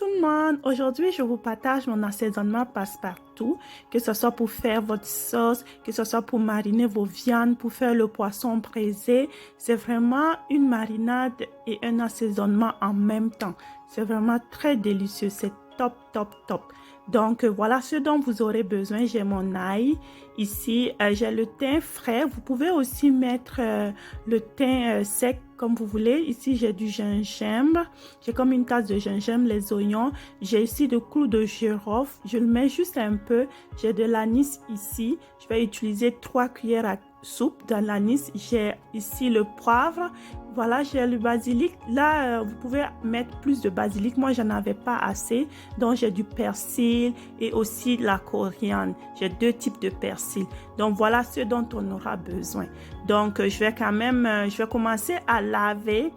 tout le monde, aujourd'hui je vous partage mon assaisonnement passe-partout, que ce soit pour faire votre sauce, que ce soit pour mariner vos viandes, pour faire le poisson braisé. C'est vraiment une marinade et un assaisonnement en même temps. C'est vraiment très délicieux, c'est top, top, top. Donc voilà ce dont vous aurez besoin. J'ai mon ail ici, j'ai le thym frais. Vous pouvez aussi mettre le thym sec comme vous voulez. Ici j'ai du gingembre, j'ai comme une tasse de gingembre, les oignons. J'ai ici de clous de girofle, je le mets juste un peu. J'ai de l'anis ici, je vais utiliser 3 cuillères à soupe dans l'anis. J'ai ici le poivre, voilà, j'ai le basilic. Là vous pouvez mettre plus de basilic, moi j'en avais pas assez, donc j'ai du persil et aussi de la coriandre. J'ai 2 types de persil, donc voilà ce dont on aura besoin. Donc je vais commencer à laver.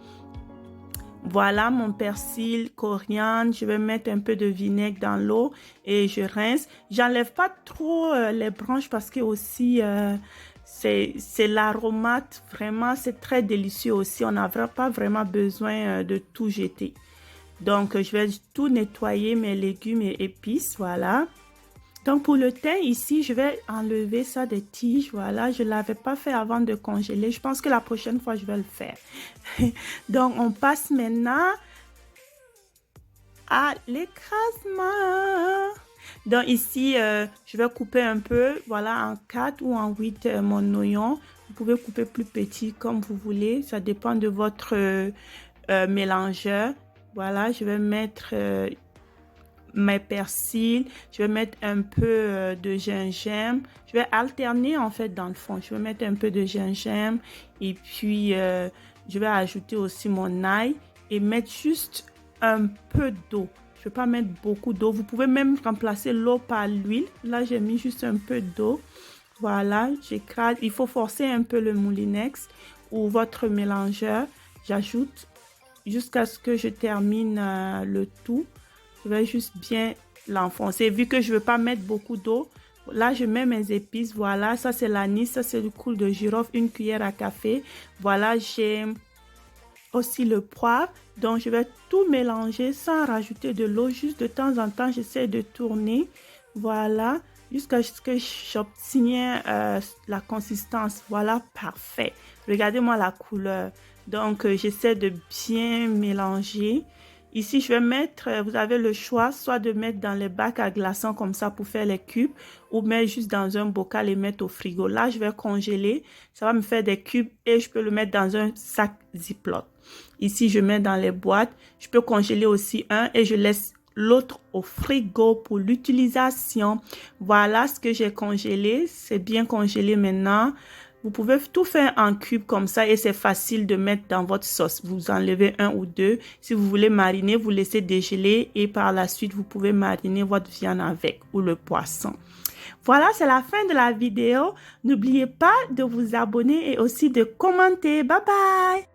Voilà mon persil, coriandre. Je vais mettre un peu de vinaigre dans l'eau et je rince. J'enlève pas trop les branches parce que aussi c'est l'aromate. Vraiment, c'est très délicieux aussi. On n'a pas vraiment besoin de tout jeter. Donc, je vais tout nettoyer, mes légumes et épices. Voilà. Donc, pour le thym, ici, je vais enlever ça des tiges. Voilà, je ne l'avais pas fait avant de congeler. Je pense que la prochaine fois, je vais le faire. Donc, on passe maintenant à l'écrasement. Donc, ici, je vais couper un peu, voilà, en 4 ou en 8 mon oignon. Vous pouvez couper plus petit comme vous voulez. Ça dépend de votre mélangeur. Voilà, je vais mettre mes persils, je vais mettre un peu de gingembre, je vais alterner en fait dans le fond, je vais mettre un peu de gingembre et puis je vais ajouter aussi mon ail et mettre juste un peu d'eau. Je ne vais pas mettre beaucoup d'eau, vous pouvez même remplacer l'eau par l'huile. Là j'ai mis juste un peu d'eau, voilà, j'écrase. Il faut forcer un peu le moulinex ou votre mélangeur. J'ajoute jusqu'à ce que je termine le tout. Je vais juste bien l'enfoncer. Vu que je ne veux pas mettre beaucoup d'eau, là, je mets mes épices. Voilà, ça, c'est l'anis. Ça, c'est du clou de girofle, 1 cuillère à café. Voilà, j'ai aussi le poivre. Donc, je vais tout mélanger sans rajouter de l'eau. Juste de temps en temps, j'essaie de tourner. Voilà, jusqu'à ce que j'obtienne la consistance. Voilà, parfait. Regardez-moi la couleur. Donc, j'essaie de bien mélanger. Ici, je vais mettre, vous avez le choix, soit de mettre dans les bacs à glaçons comme ça pour faire les cubes, ou mettre juste dans un bocal et mettre au frigo. Là, je vais congeler. Ça va me faire des cubes et je peux le mettre dans un sac Ziploc. Ici, je mets dans les boîtes. Je peux congeler aussi un et je laisse l'autre au frigo pour l'utilisation. Voilà ce que j'ai congelé. C'est bien congelé maintenant. Vous pouvez tout faire en cubes comme ça et c'est facile de mettre dans votre sauce. Vous enlevez 1 ou 2. Si vous voulez mariner, vous laissez dégeler et par la suite, vous pouvez mariner votre viande avec ou le poisson. Voilà, c'est la fin de la vidéo. N'oubliez pas de vous abonner et aussi de commenter. Bye bye!